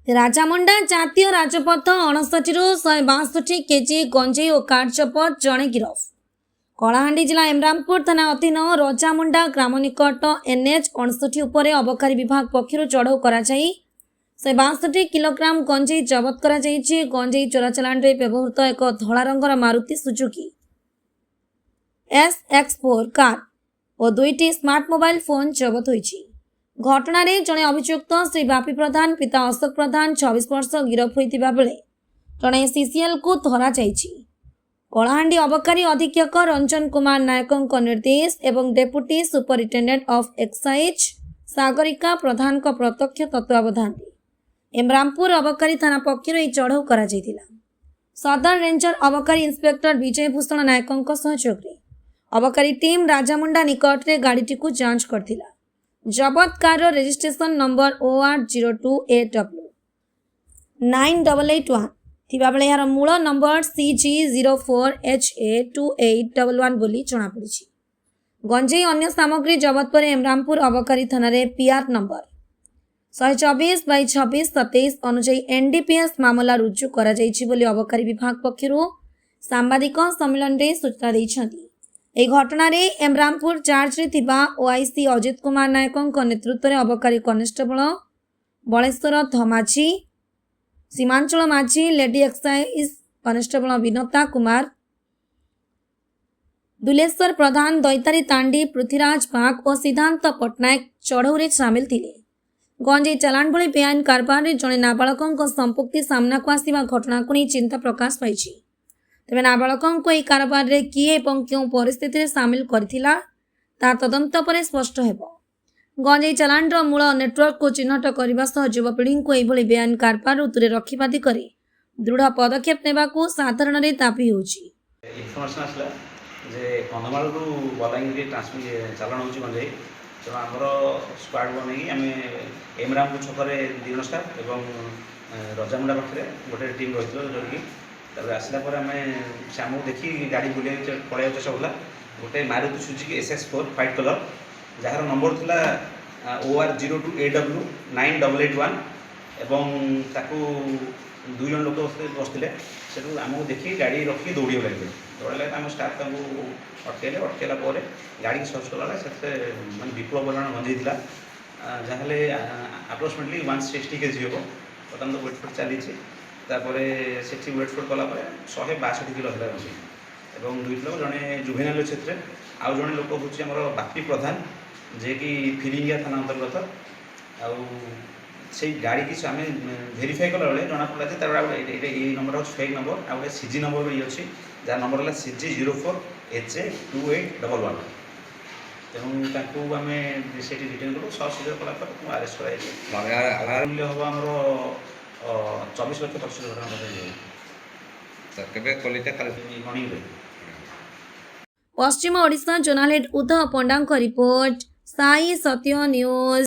राजामुंडा जातीय राजपथ 69 ରୁ 162 केजी गंजेई और कारचपत जड़े गिरफ। कलाहांडी जिला इमरामपुर थाना अधीन राजामुंडा ग्राम निकट NH 69 उपरे अबकारी विभाग पक्षर चढ़ऊ कर 162 किलोग्राम गंजेई जबत कर गंजेई चोराचालान व्यवहृत एक धला रंगर मारुति सुजुकी SX4 कार और 2टी स्मार्ट मोबाइल फोन जबत होईछि। घटना जड़े अभियुक्त श्री बापी प्रधान पिता अशोक प्रधान 26 वर्ष गिरफ होता बेले जड़े CCL को धरा जाइछि। कलाहांडी अबकारी अधीक्षक रंजन कुमार नायक निर्देश एवं deputy superintendent of excise Sagarika Pradhan प्रत्यक्ष तत्वावधान इमरामपुर अबकारी थाना पक्षर यह चढ़ऊ कर सदर रेंजर अबकारी इंस्पेक्टर विजय भूषण नायक सहयोग अबकारी टीम राजामुंडा निकट में गाड़ीटी को जांच करथिला। जबत कार रजिस्ट्रेशन नंबर OR02AW 9881 थिबा बेले यार मूल नंबर CG04HA2811 बोली जଣା पड़ी। गंजेई अन्य सामग्री जबत पर इमरामपुर अबकारी थाना रे PR नंबर 124/2627 अनुଯାयी NDPS मामला रुजु करा जाइछि बोली अबकारी विभाग पक्षरु सांबादिक सम्मेलन रे सूचना दैछथि। এই ঘটনাରେ इमरामपुर चार्ज रे थिबा OIC अजित कुमार नायक नेतृत्व में अबकारी कनेस्टेबल बलेश्वर धमाझी Seemanchal Majhi lady excise constable Binata Kumar Duleswar Pradhan Daitari Tandi Prithviraj Bag और सिद्धांत पट्टनायक चढ़ऊ सामिल थिले। गंजेई चालान भली बेआईन कारबार रे जड़े नाबालक संपुक्ति सामना को आसिबा घटना को नहीं चिंता प्रकाश पाई। तेज नाबालक यह कारबार रे किए एवं क्यों परिस्थिति सामिल करथिला तार तदंत पर स्पष्ट हेबो। गंजेई चालान मूल नेटवर्क को चिन्हट करने सह युवपीढ़ी को यह बेआईन कारबार दूरे रखा दिगरे दृढ़ पदक्षेप नेबाकू साधारण दाबी होउछि। इनफॉरमेशन आसला जे कंधमाल रु बलांगीर ट्रांसमिट चालान होउछि गंजेई तेणु आमर स्क्वाड बन आम इमरामपुर छकरे 2 स्टाफ एवं रजामुंडा पाखे गोटे टीम रही जोकि आसला आम सामू देखी गाड़ी बुले पड़े सबला गोटे Maruti Suzuki SX4 white colour jar number था OR02AW 9881 एवं ताकू 2 जन लोक बसते से आमको देखी गाड़ी रखी दौड़ी लगे दौड़ा आम स्टाफ अटकैला गाड़ी सर्च कला से मैं विपुल परिमाण गंजेई था जहाँ आप्रोक्सीमेटली 160 kg हम बर्तमान तो वेट चली से वेटफोट कलापर 162 किलो है गंजेई और 2 लोक जड़े जुवेनाइल क्षेत्र आउ जड़े लोक हूँ बापी प्रधान जे कि फिरिंगिया थाना अंतर्गत आउ से गाड़ी की आम भेरीफाई कला बेले जना पड़ा तार नंबर फेक नंबर आ गए CG नंबर भी अच्छी जहाँ नंबर है CG04HA2811 तेणु आम से रिटर्न करूँ सहयोग कलापर आरेस्ट कर मूल्य हम आमर 24 लाख 25 हजार पश्चिम ओडिशा जर्नलिस्ट उदय पंडा रिपोर्ट साई सत्य न्यूज।